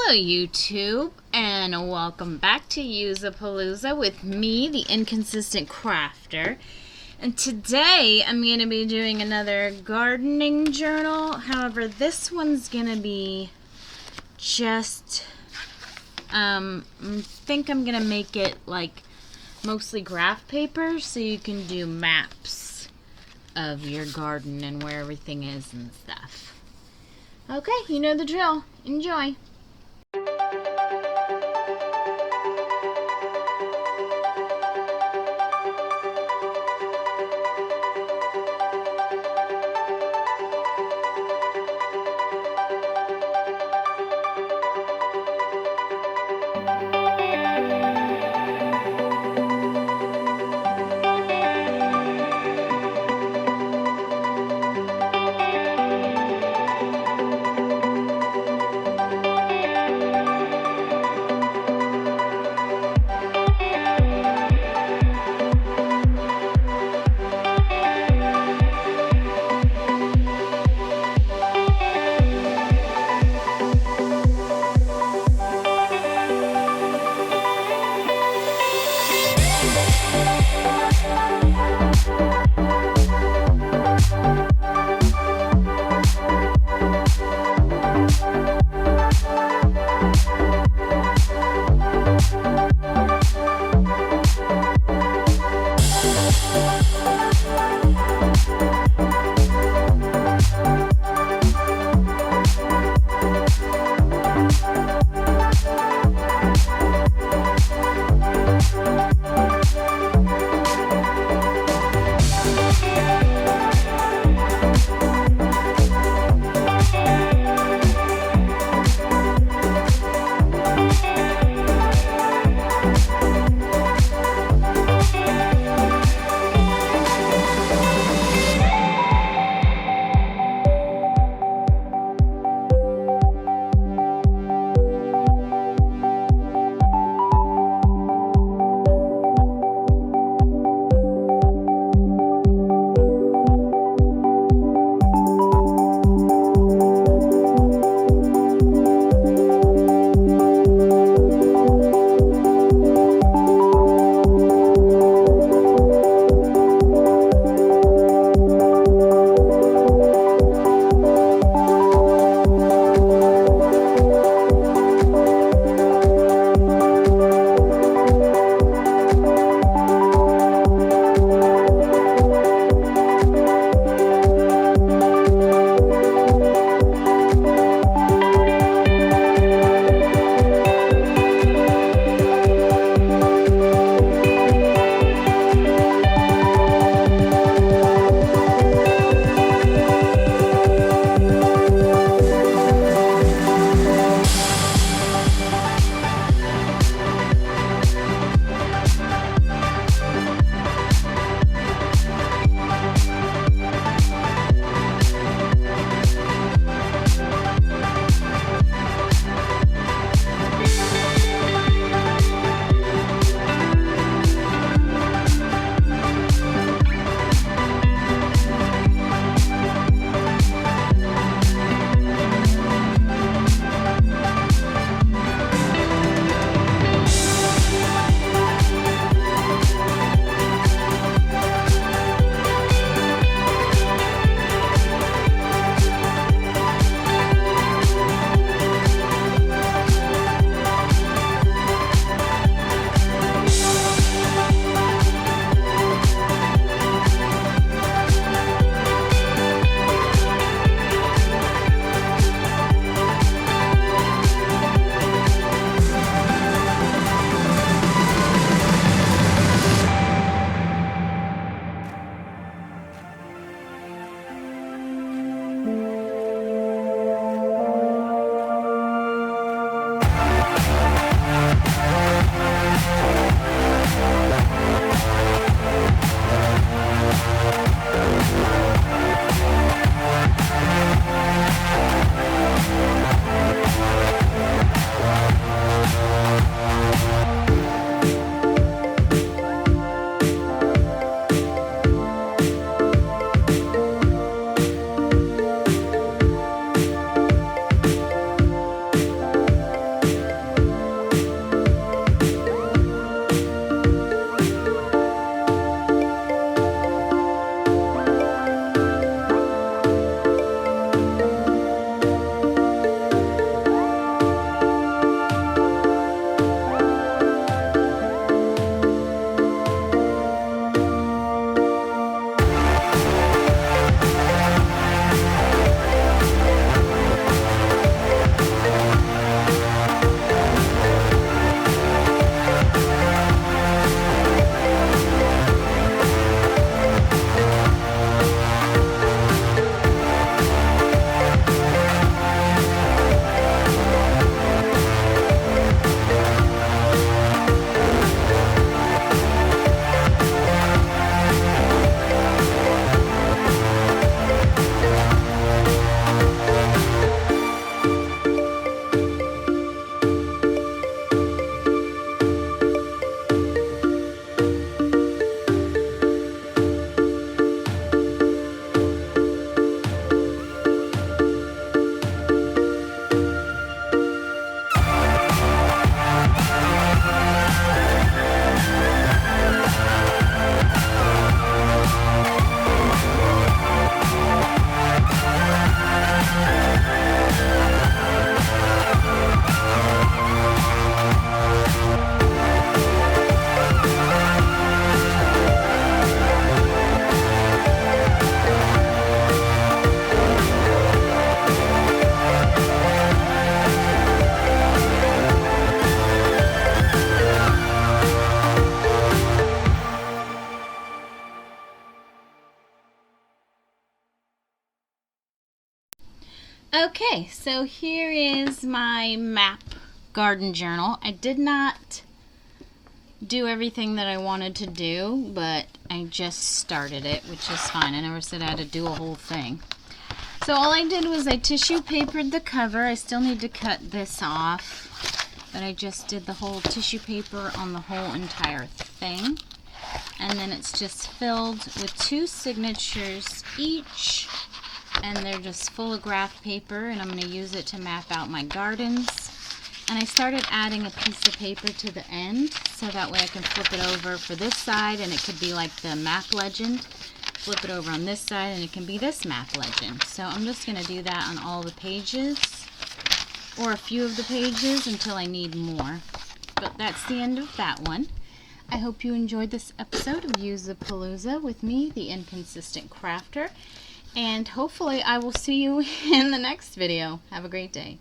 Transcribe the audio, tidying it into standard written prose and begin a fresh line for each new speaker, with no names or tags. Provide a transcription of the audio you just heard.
Hello YouTube, and welcome back to Useapalooza with me, the Inconsistent Crafter. And today I'm going to be doing another gardening journal. However, this one's going to be just, I think I'm going to make it like mostly graph paper so you can do maps of your garden and where everything is and stuff. Okay, you know the drill. Enjoy. Okay, so here is my map garden journal. I did not do everything that I wanted to do, but I just started it, which is fine. I never said I had to do a whole thing. So all I did was I tissue papered the cover. I still need to cut this off, but I just did the whole tissue paper on the whole entire thing. And then it's just filled with 2 signatures each, and they're just full of graph paper, and I'm going to use it to map out my gardens. And I started adding a piece of paper to the end, so that way I can flip it over for this side, and it could be like the map legend. Flip it over on this side, and it can be this map legend. So I'm just going to do that on all the pages, or a few of the pages, until I need more. But that's the end of that one. I hope you enjoyed this episode of Useapalooza with me, the Inconsistent Crafter. And hopefully I will see you in the next video. Have a great day.